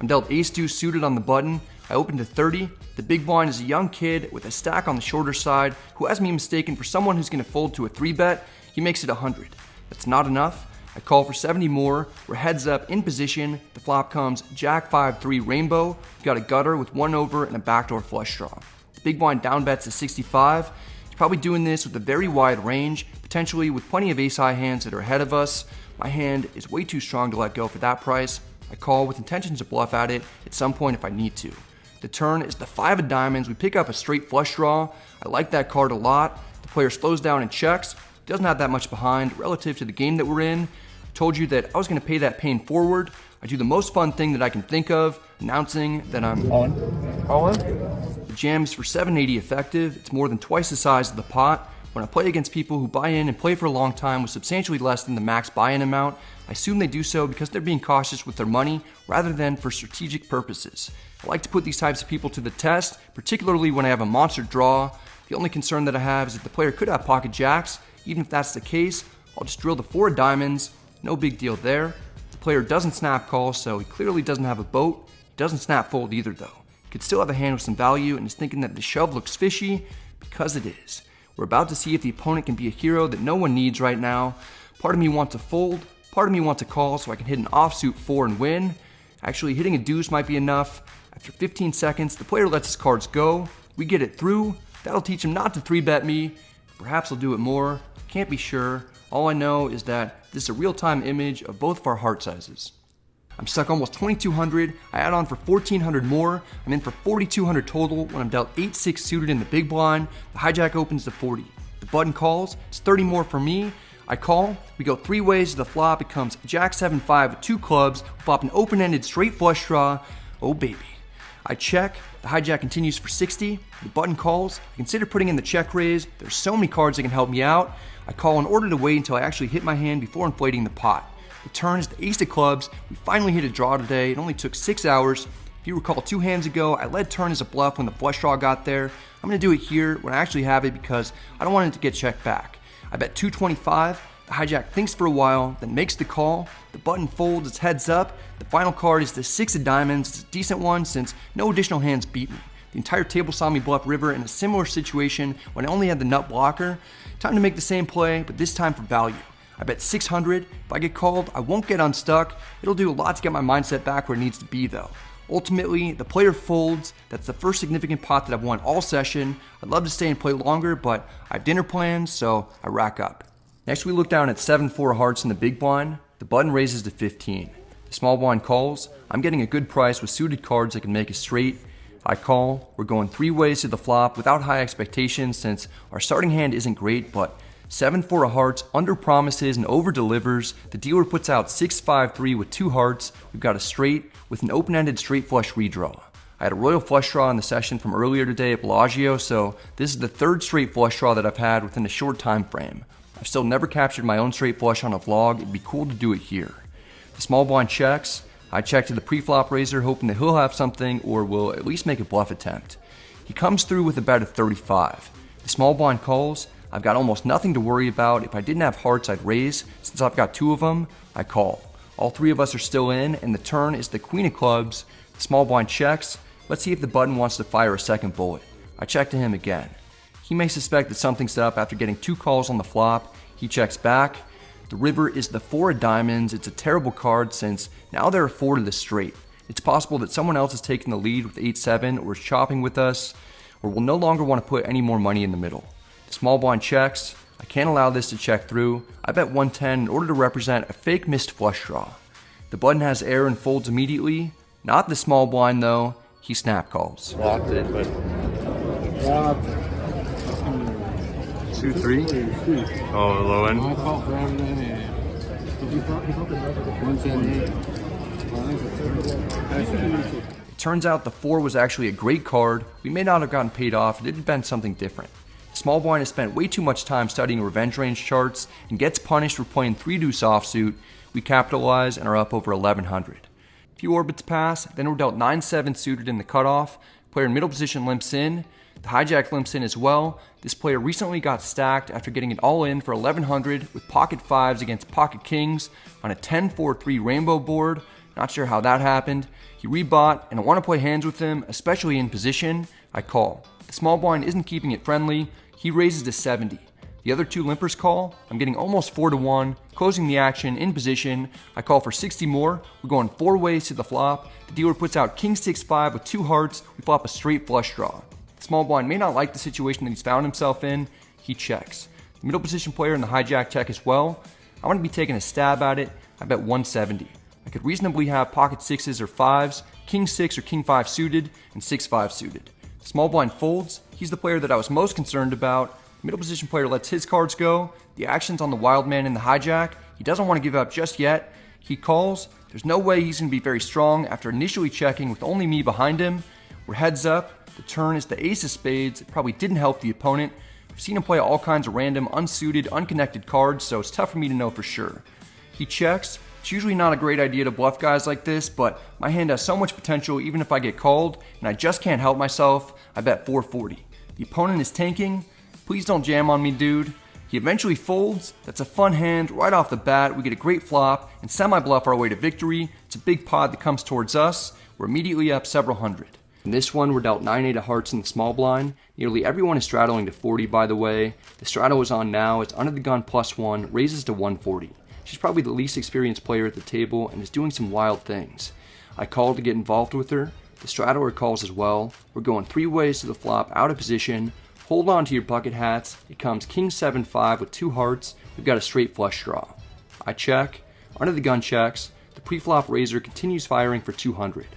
I'm dealt ace-deuce suited on the button. I open to 30. The big blind is a young kid with a stack on the shorter side who has me mistaken for someone who's going to fold to a 3-bet. He makes it 100. That's not enough. I call for 70 more. We're heads up in position. The flop comes Jack 5-3 rainbow. We've got a gutter with 1 over and a backdoor flush draw. The big blind down bets to 65. He's probably doing this with a very wide range, potentially with plenty of ace-high hands that are ahead of us. My hand is way too strong to let go for that price. I call with intentions to bluff at it at some point if I need to. The turn is the 5 of diamonds. We pick up a straight flush draw. I like that card a lot. The player slows down and checks. Doesn't have that much behind relative to the game that we're in. I told you that I was going to pay that pain forward. I do the most fun thing that I can think of, announcing that I'm on. All in? The jam is for 780 effective. It's more than twice the size of the pot. When I play against people who buy in and play for a long time with substantially less than the max buy-in amount, I assume they do so because they're being cautious with their money rather than for strategic purposes. I like to put these types of people to the test, particularly when I have a monster draw. The only concern that I have is that the player could have pocket jacks. Even if that's the case, I'll just drill the 4 of diamonds. No big deal there. The player doesn't snap call, so he clearly doesn't have a boat. He doesn't snap fold either though. He could still have a hand with some value and is thinking that the shove looks fishy because it is. We're about to see if the opponent can be a hero that no one needs right now. Part of me wants to fold, part of me wants to call so I can hit an offsuit 4 and win. Actually, hitting a deuce might be enough. After 15 seconds, the player lets his cards go. We get it through. That'll teach him not to 3-bet me. Perhaps he'll do it more. Can't be sure. All I know is that this is a real-time image of both of our heart sizes. I'm stuck almost 2,200. I add on for 1,400 more. I'm in for 4,200 total when I'm dealt 8-6 suited in the big blind. The hijack opens to 40. The button calls. It's 30 more for me. I call. We go 3 ways to the flop. It comes Jack 7-5 with 2 clubs. We flop an open-ended straight flush draw. Oh baby. I check. The hijack continues for 60. The button calls. I consider putting in the check raise. There's so many cards that can help me out. I call in order to wait until I actually hit my hand before inflating the pot. The turn is the ace of clubs. We finally hit a draw today. It only took 6 hours. If you recall 2 hands ago, I led turn as a bluff when the flush draw got there. I'm going to do it here when I actually have it because I don't want it to get checked back. I bet 225. The hijack thinks for a while, then makes the call. The button folds, it's heads up. The final card is the 6 of diamonds. It's a decent one since no additional hands beat me. The entire table saw me bluff river in a similar situation when I only had the nut blocker. Time to make the same play, but this time for value. I bet 600. If I get called, I won't get unstuck. It'll do a lot to get my mindset back where it needs to be though. Ultimately, the player folds. That's the first significant pot that I've won all session. I'd love to stay and play longer, but I have dinner plans, so I rack up. Next, we look down at 7-4 hearts in the big blind. The button raises to 15. The small blind calls. I'm getting a good price with suited cards that can make a straight. I call. We're going 3 ways to the flop without high expectations since our starting hand isn't great, but 7-4 of hearts under promises and over delivers. The dealer puts out 6-5-3 with 2 hearts. We've got a straight with an open-ended straight flush redraw. I had a royal flush draw in the session from earlier today at Bellagio, so this is the 3rd straight flush draw that I've had within a short time frame. I've still never captured my own straight flush on a vlog. It'd be cool to do it here. The small blind checks. I check to the pre-flop raiser hoping that he'll have something or will at least make a bluff attempt. He comes through with a bet of 35. The small blind calls. I've got almost nothing to worry about. If I didn't have hearts, I'd raise. Since I've got 2 of them, I call. All 3 of us are still in, and the turn is the queen of clubs. The small blind checks. Let's see if the button wants to fire a second bullet. I check to him again. He may suspect that something's up after getting 2 calls on the flop. He checks back. The river is the 4 of diamonds. It's a terrible card since now there are 4 to the straight. It's possible that someone else is taking the lead with 8-7 or is chopping with us, or will no longer want to put any more money in the middle. The small blind checks. I can't allow this to check through. I bet 110 in order to represent a fake missed flush draw. The button has air and folds immediately. Not the small blind though. He snap calls. Locked it, but 2-3. Oh, low end. It turns out the 4 was actually a great card. We may not have gotten paid off. It had been something different. The small blind has spent way too much time studying revenge range charts and gets punished for playing 3-deuce offsuit. We capitalize and are up over 1,100. A few orbits pass, then we're dealt 9-7 suited in the cutoff. Player in middle position limps in. The hijack limps in as well. This player recently got stacked after getting it all in for 1,100 with pocket 5s against pocket kings on a 10-4-3 rainbow board. Not sure how that happened. He rebought, and I want to play hands with him, especially in position. I call. The small blind isn't keeping it friendly. He raises to 70. The other two limpers call. I'm getting almost 4-1, closing the action in position. I call for 60 more. We're going 4 ways to the flop. The dealer puts out king 6-5 with 2 hearts. We flop a straight flush draw. The small blind may not like the situation that he's found himself in. He checks. The middle position player in the hijack check as well. I want to be taking a stab at it. I bet 170. I could reasonably have pocket 6s or 5s, king 6 or king 5 suited, and 6-5 suited. The small blind folds. He's the player that I was most concerned about. Middle position player lets his cards go. The action's on the wild man in the hijack. He doesn't want to give up just yet. He calls. There's no way he's going to be very strong after initially checking with only me behind him. We're heads up. The turn is the ace of spades. It probably didn't help the opponent. I've seen him play all kinds of random, unsuited, unconnected cards, so it's tough for me to know for sure. He checks. It's usually not a great idea to bluff guys like this, but my hand has so much potential even if I get called, and I just can't help myself. I bet 440. The opponent is tanking. Please don't jam on me, dude. He eventually folds. That's a fun hand right off the bat. We get a great flop and semi-bluff our way to victory. It's a big pot that comes towards us. We're immediately up several hundred. In this one, we're dealt 9-8 of hearts in the small blind. Nearly everyone is straddling to 40, by the way. The straddle is on now. It's under the gun +1, raises to 140. She's probably the least experienced player at the table and is doing some wild things. I call to get involved with her. The straddler calls as well. We're going 3 ways to the flop, out of position. Hold on to your bucket hats. It comes king 7-5 with 2 hearts. We've got a straight flush draw. I check. Under the gun checks. The pre-flop raiser continues firing for 200.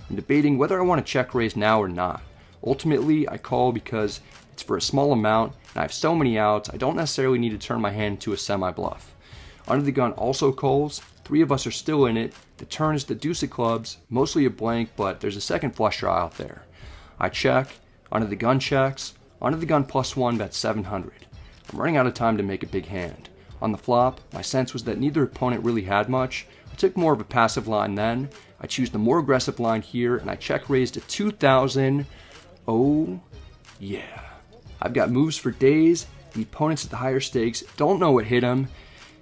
I'm debating whether I want to check raise now or not. Ultimately, I call because it's for a small amount and I have so many outs, I don't necessarily need to turn my hand into a semi-bluff. Under the gun also calls. 3 of us are still in it. The turn is the deuce of clubs, mostly a blank, but there's a second flush draw out there. I check. Under the gun checks. Under the gun +1 bet 700. I'm running out of time to make a big hand. On the flop, my sense was that neither opponent really had much. I took more of a passive line then. I choose the more aggressive line here, and I check raise to 2,000. Oh, yeah. I've got moves for days. The opponents at the higher stakes don't know what hit them,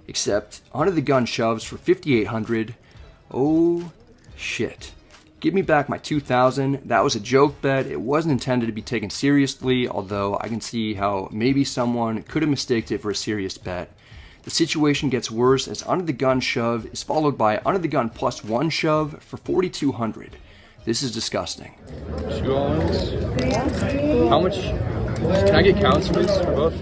except under the gun shoves for 5,800. Oh, shit. Give me back my 2,000. That was a joke bet. It wasn't intended to be taken seriously, although I can see how maybe someone could have mistaked it for a serious bet. The situation gets worse as under the gun shove is followed by under the gun +1 shove for 4,200. This is disgusting. 2 all-ins. How much? Can I get counts for this for both?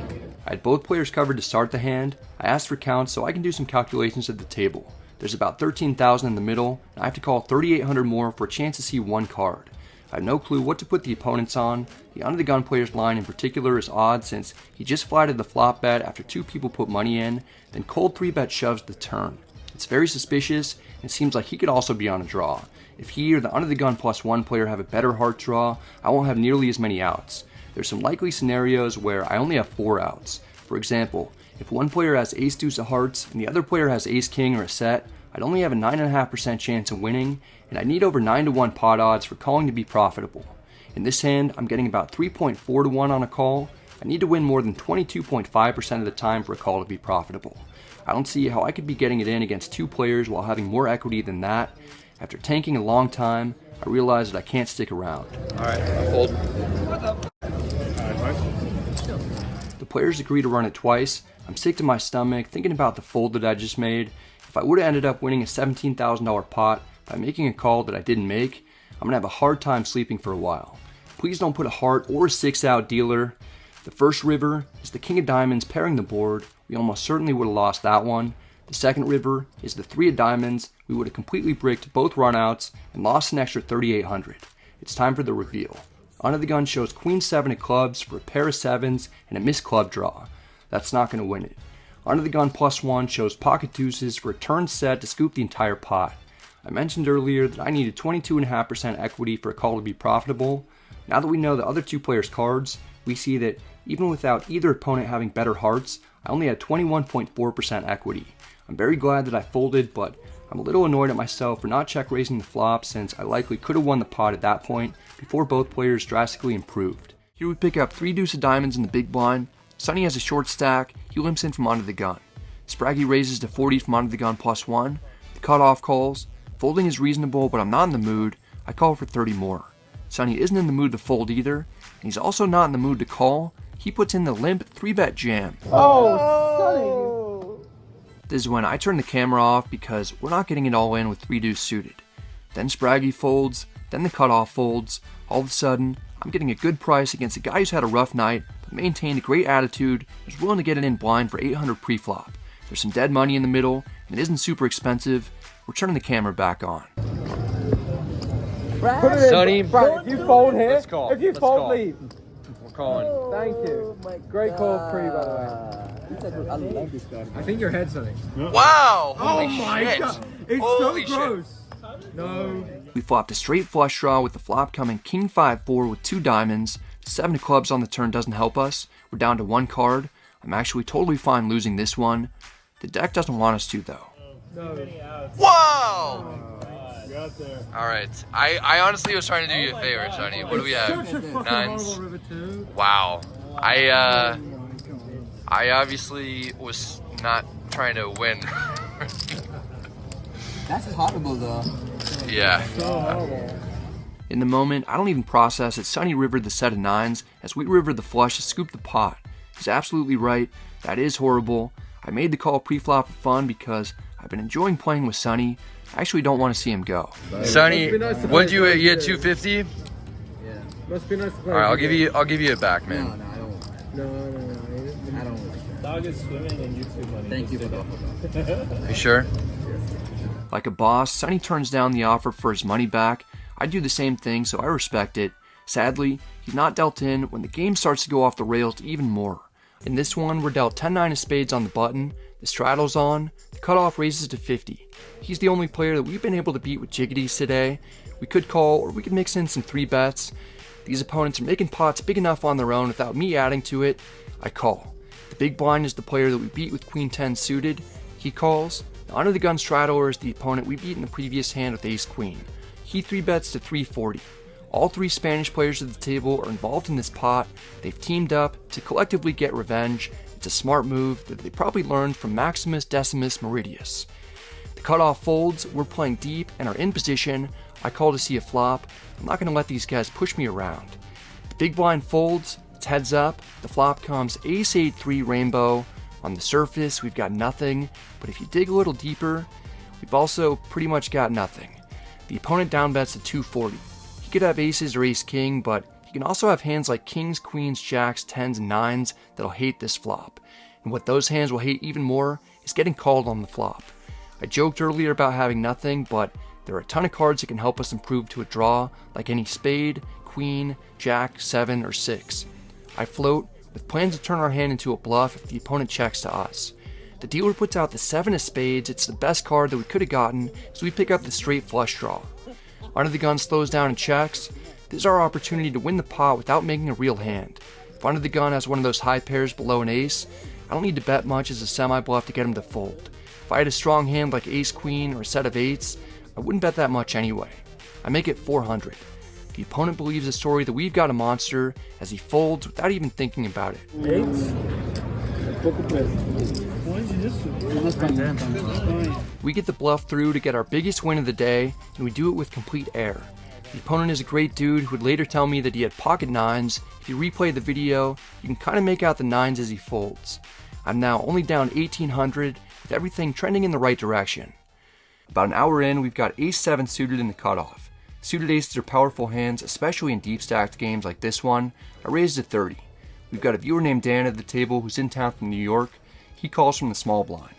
I had both players covered to start the hand. I asked for counts so I can do some calculations at the table. There's about 13,000 in the middle, and I have to call 3,800 more for a chance to see 1 card. I have no clue what to put the opponents on. The under the gun player's line in particular is odd since he just flatted the flop bet after 2 people put money in, then cold 3-bet shoves the turn. It's very suspicious, and it seems like he could also be on a draw. If he or the under the gun +1 player have a better heart draw, I won't have nearly as many outs. There's some likely scenarios where I only have 4 outs. For example, if one player has ace-deuce of hearts and the other player has ace-king or a set, I'd only have a 9.5% chance of winning, and I'd need over 9-1 pot odds for calling to be profitable. In this hand, I'm getting about 3.4-1 on a call. I need to win more than 22.5% of the time for a call to be profitable. I don't see how I could be getting it in against 2 players while having more equity than that. After tanking a long time, I realize that I can't stick around. Alright, I fold. The players agree to run it twice. I'm sick to my stomach thinking about the fold that I just made. If I would have ended up winning a $17,000 pot by making a call that I didn't make, I'm going to have a hard time sleeping for a while. Please don't put a heart or a 6-out dealer. The first river is the king of diamonds pairing the board. We almost certainly would have lost that one. The second river is the 3 of diamonds. We would have completely bricked both runouts and lost an extra 3,800. It's time for the reveal. Under the gun shows queen 7 of clubs for a pair of 7s and a missed club draw. That's not going to win it. Under the gun +1 shows pocket deuces for a turn set to scoop the entire pot. I mentioned earlier that I needed 22.5% equity for a call to be profitable. Now that we know the other 2 players' cards, we see that even without either opponent having better hearts, I only had 21.4% equity. I'm very glad that I folded, but I'm a little annoyed at myself for not check raising the flop since I likely could have won the pot at that point before both players drastically improved. Here we pick up 3 deuce of diamonds in the big blind. Sonny has a short stack. He limps in from under the gun. Spraggy raises to 40 from under the gun +1. The cutoff calls. Folding is reasonable, but I'm not in the mood. I call for 30 more. Sonny isn't in the mood to fold either, and he's also not in the mood to call. He puts in the limp 3-bet jam. Oh, Sonny! This is when I turn the camera off because we're not getting it all in with 3 deuce suited. Then Spraggy folds, then the cutoff folds. All of a sudden, I'm getting a good price against a guy who's had a rough night, but maintained a great attitude, and is willing to get it in blind for 800 pre-flop. There's some dead money in the middle, and it isn't super expensive. We're turning the camera back on. Sonny, Brad, if you fold here, let's call. if you Let's fold, call. leave. We're calling. Thank you. Great call, Pre, by the way. I think your head's Sonny. Wow! Oh my god, it's Holy so gross. No. We flopped a straight flush draw with the flop coming king 5-4 with 2 diamonds. 7 of clubs on the turn doesn't help us. We're down to 1 card. I'm actually totally fine losing this one. The deck doesn't want us to though. Wow! Alright, I honestly was trying to do you a favor, Sonny. What do we have? Such a fucking Nines. horrible river too. Wow. I obviously was not trying to win. That's horrible though. Yeah. So horrible. In the moment, I don't even process that Sonny rivered the set of 9s as we rivered the flush to scoop the pot. He's absolutely right. That is horrible. I made the call pre-flop for fun because I've been enjoying playing with Sonny. I actually don't want to see him go. Sonny, Must be nice to what'd play you with get? you. 250? Yeah. Must be nice to play. Alright, with I'll give you it back, No, man. no, I don't want that. No. I don't want that. Dog is swimming in YouTube money. Thank you for the offer. You sure? Like a boss, Sonny turns down the offer for his money back. I do the same thing, so I respect it. Sadly, he's not dealt in when the game starts to go off the rails even more. In this one, we're dealt 10-9 of spades on the button, the straddle's on, the cutoff raises to 50. He's the only player that we've been able to beat with jiggities today. We could call, or we could mix in some 3 bets. These opponents are making pots big enough on their own without me adding to it. I call. The big blind is the player that we beat with queen 10 suited. He calls. The under the gun straddler is the opponent we beat in the previous hand with ace queen. He 3 bets to 340. All 3 Spanish players at the table are involved in this pot. They've teamed up to collectively get revenge. It's a smart move that they probably learned from Maximus Decimus Meridius. The cutoff folds, we're playing deep and are in position. I call to see a flop. I'm not going to let these guys push me around. The big blind folds, it's heads up. The flop comes ace 8-3 rainbow. On the surface, we've got nothing, but if you dig a little deeper, we've also pretty much got nothing. The opponent down bets to 240. He could have aces or ace king, but he can also have hands like kings, queens, jacks, 10s, and 9s that'll hate this flop. And what those hands will hate even more is getting called on the flop. I joked earlier about having nothing, but there are a ton of cards that can help us improve to a draw, like any spade, queen, jack, 7, or 6. I float, with plans to turn our hand into a bluff if the opponent checks to us. The dealer puts out the 7 of spades. It's the best card that we could have gotten, so we pick up the straight flush draw. Under the gun slows down and checks. This is our opportunity to win the pot without making a real hand. If under the gun has one of those high pairs below an ace, I don't need to bet much as a semi-bluff to get him to fold. If I had a strong hand like ace queen or a set of 8s, I wouldn't bet that much anyway. I make it 400. The opponent believes the story that we've got a monster as he folds without even thinking about it. We get the bluff through to get our biggest win of the day, and we do it with complete air. The opponent is a great dude who would later tell me that he had pocket 9s. If you replay the video, you can kind of make out the 9s as he folds. I'm now only down 1800 with everything trending in the right direction. About an hour in, we've got ace 7 suited in the cutoff. Suited aces are powerful hands, especially in deep stacked games like this one. I raised to 30. We've got a viewer named Dan at the table who's in town from New York. He calls from the small blind.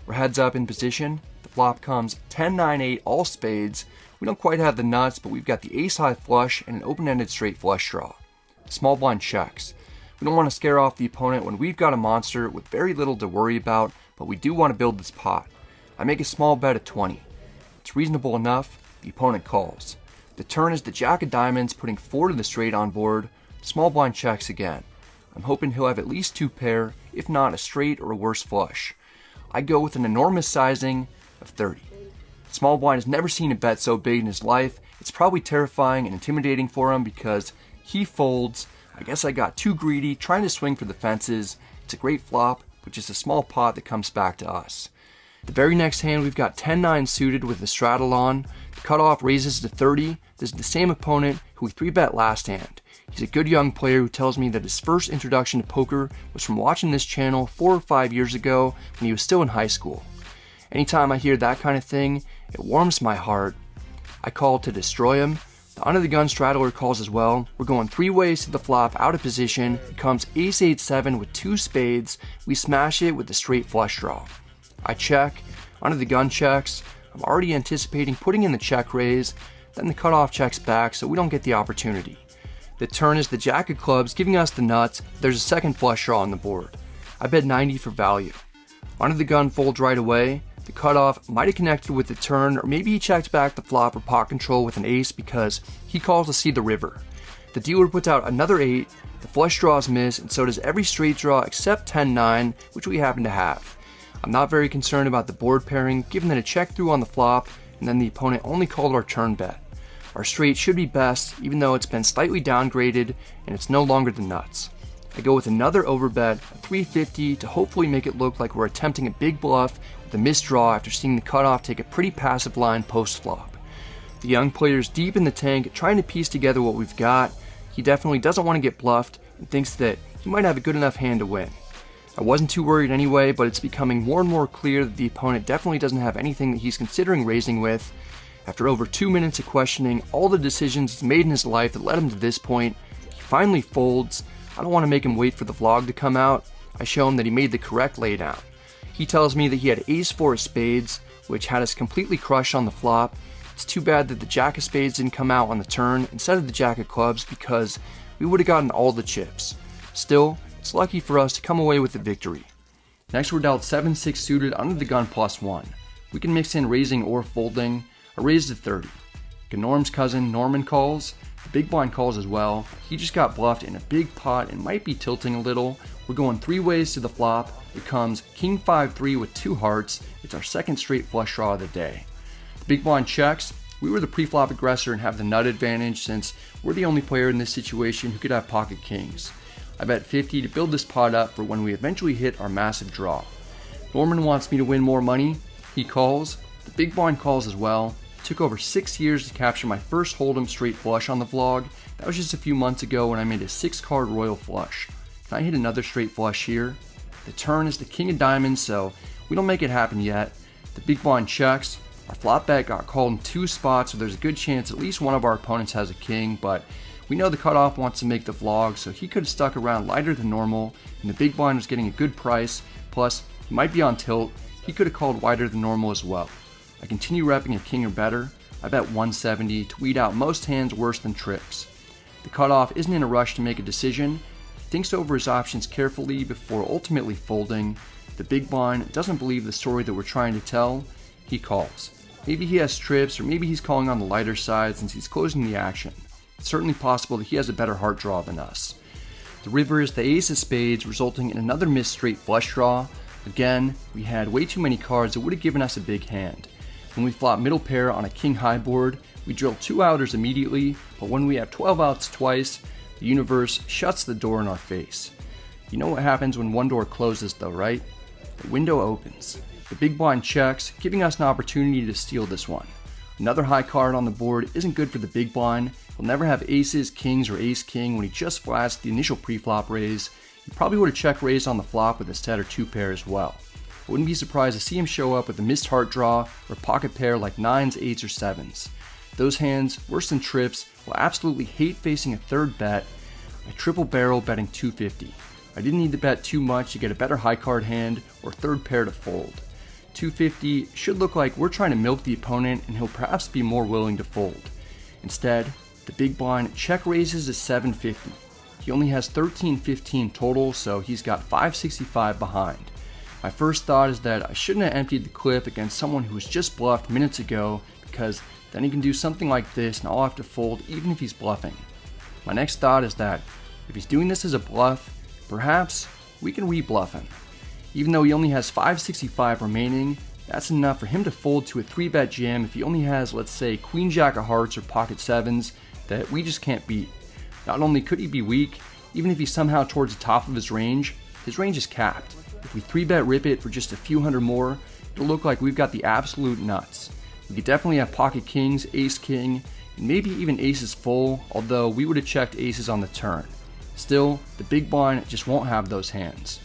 We're heads up in position. The flop comes 10-9-8 all spades. We don't quite have the nuts, but we've got the ace high flush and an open-ended straight flush draw. Small blind checks. We don't want to scare off the opponent when we've got a monster with very little to worry about, but we do want to build this pot. I make a small bet of 20. It's reasonable enough. The opponent calls. The turn is the jack of diamonds, putting 4 to the straight on board. Small blind checks again. I'm hoping he'll have at least 2 pair, if not a straight or a worse flush. I go with an enormous sizing of 30. Small blind has never seen a bet so big in his life. It's probably terrifying and intimidating for him because he folds. I guess I got too greedy, trying to swing for the fences. It's a great flop, which is a small pot that comes back to us. The very next hand, we've got 10-9 suited with the straddle on. The cutoff raises to 30. This is the same opponent who we 3-bet last hand. He's a good young player who tells me that his first introduction to poker was from watching this channel 4 or 5 years ago when he was still in high school. Anytime I hear that kind of thing, it warms my heart. I call to destroy him. The under the gun straddler calls as well. We're going 3 ways to the flop out of position. It comes ace 8-7 with 2 spades. We smash it with a straight flush draw. I check. Under the gun checks. I'm already anticipating putting in the check raise. Then the cutoff checks back so we don't get the opportunity. The turn is the jack of clubs giving us the nuts. There's a second flush draw on the board. I bet 90 for value. Under the gun folds right away. The cutoff might have connected with the turn, or maybe he checked back the flop or pot control with an ace because he calls to see the river. The dealer puts out another 8, the flush draws miss, and so does every straight draw except 10-9, which we happen to have. I'm not very concerned about the board pairing, given that it checked through on the flop, and then the opponent only called our turn bet. Our straight should be best, even though it's been slightly downgraded, and it's no longer the nuts. I go with another overbet, a 350, to hopefully make it look like we're attempting a big bluff with a missed draw after seeing the cutoff take a pretty passive line post-flop. The young player's deep in the tank, trying to piece together what we've got. He definitely doesn't want to get bluffed, and thinks that he might have a good enough hand to win. I wasn't too worried anyway, but it's becoming more and more clear that the opponent definitely doesn't have anything that he's considering raising with. After over 2 minutes of questioning all the decisions he's made in his life that led him to this point, he finally folds. I don't want to make him wait for the vlog to come out. I show him that he made the correct laydown. He tells me that he had ace-4 of spades, which had us completely crushed on the flop. It's too bad that the jack of spades didn't come out on the turn instead of the jack of clubs because we would have gotten all the chips. Still, it's lucky for us to come away with the victory. Next, we're dealt 7-6 suited under the gun +1. We can mix in raising or folding. I raised to 30. Norm's cousin Norman calls. The big blind calls as well. He just got bluffed in a big pot and might be tilting a little. We're going 3 ways to the flop. It comes king 5-3 with 2 hearts. It's our second straight flush draw of the day. The big blind checks. We were the pre-flop aggressor and have the nut advantage since we're the only player in this situation who could have pocket kings. I bet 50 to build this pot up for when we eventually hit our massive draw. Norman wants me to win more money. He calls. The big blind calls as well. It took over 6 years to capture my first hold'em straight flush on the vlog. That was just a few months ago when I made a 6-card royal flush. Can I hit another straight flush here? The turn is the king of diamonds, so we don't make it happen yet. The big blind checks. Our flop bet got called in 2 spots, so there's a good chance at least one of our opponents has a king, but we know the cutoff wants to make the vlog, so he could have stuck around lighter than normal, and the big blind was getting a good price, plus he might be on tilt. He could have called wider than normal as well. I continue repping a king or better. I bet 170 to weed out most hands worse than trips. The cutoff isn't in a rush to make a decision. He thinks over his options carefully before ultimately folding. The big blind doesn't believe the story that we're trying to tell. He calls. Maybe he has trips, or maybe he's calling on the lighter side since he's closing the action. It's certainly possible that he has a better heart draw than us. The river is the ace of spades, resulting in another missed straight flush draw. Again, we had way too many cards that would have given us a big hand. When we flop middle pair on a king high board, we drill 2 outers immediately, but when we have 12 outs twice, the universe shuts the door in our face. You know what happens when one door closes though, right? The window opens. The big blind checks, giving us an opportunity to steal this one. Another high card on the board isn't good for the big blind. He'll never have aces, kings, or ace-king when he just flats the initial pre-flop raise. He probably would have check raised on the flop with a set or 2 pair as well. I wouldn't be surprised to see him show up with a missed heart draw or pocket pair like 9s, 8s, or 7s. Those hands, worse than trips, will absolutely hate facing a third bet. I triple barrel betting 250. I didn't need to bet too much to get a better high card hand or third pair to fold. 250 should look like we're trying to milk the opponent and he'll perhaps be more willing to fold. Instead, the big blind check raises to 750. He only has 13-15 total, so he's got 565 behind. My first thought is that I shouldn't have emptied the clip against someone who was just bluffed minutes ago, because then he can do something like this and I'll have to fold even if he's bluffing. My next thought is that if he's doing this as a bluff, perhaps we can re-bluff him. Even though he only has 565 remaining, that's enough for him to fold to a 3-bet jam if he only has, let's say, queen jack of hearts or pocket 7s that we just can't beat. Not only could he be weak, even if he's somehow towards the top of his range is capped. If we 3-bet rip it for just a few hundred more, it'll look like we've got the absolute nuts. We could definitely have pocket kings, ace king, and maybe even aces full, although we would have checked aces on the turn. Still, the big blind just won't have those hands.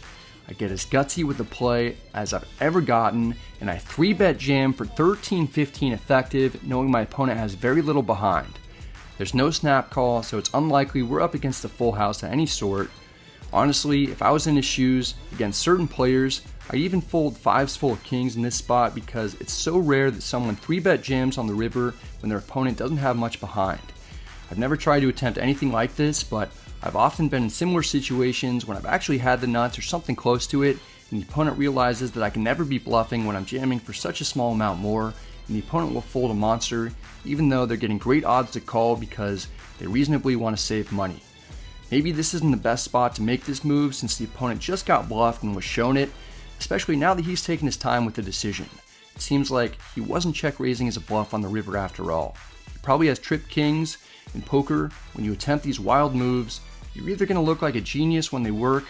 I get as gutsy with the play as I've ever gotten, and I 3-bet jam for 13-15 effective, knowing my opponent has very little behind. There's no snap call, so it's unlikely we're up against a full house of any sort. Honestly, if I was in his shoes against certain players, I'd even fold 5s full of kings in this spot because it's so rare that someone 3-bet jams on the river when their opponent doesn't have much behind. I've never tried to attempt anything like this, but I've often been in similar situations when I've actually had the nuts or something close to it, and the opponent realizes that I can never be bluffing when I'm jamming for such a small amount more, and the opponent will fold a monster even though they're getting great odds to call because they reasonably want to save money. Maybe this isn't the best spot to make this move since the opponent just got bluffed and was shown it, especially now that he's taken his time with the decision. It seems like he wasn't check raising as a bluff on the river after all. He probably has tripped kings. In poker, when you attempt these wild moves, you're either going to look like a genius when they work,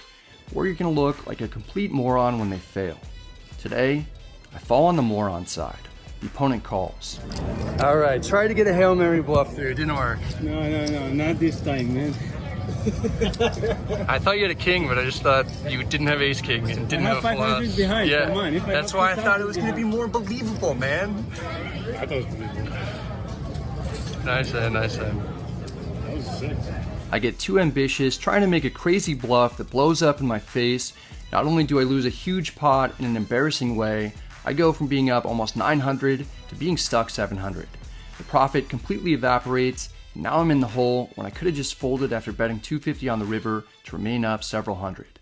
or you're going to look like a complete moron when they fail. Today, I fall on the moron side. The opponent calls. All right, try to get a Hail Mary bluff through. It didn't work. No, not this time, man. I thought you had a king, but I just thought you didn't have ace king and didn't have a full house. 500 behind, Yeah, come on. If I that's have why I 2,000 thought it was going to be behind. more believable, man. I thought it was believable. Nice end, nice end. That was sick. I get too ambitious, trying to make a crazy bluff that blows up in my face. Not only do I lose a huge pot in an embarrassing way, I go from being up almost 900 to being stuck 700. The profit completely evaporates, and now I'm in the hole when I could have just folded after betting 250 on the river to remain up several hundred.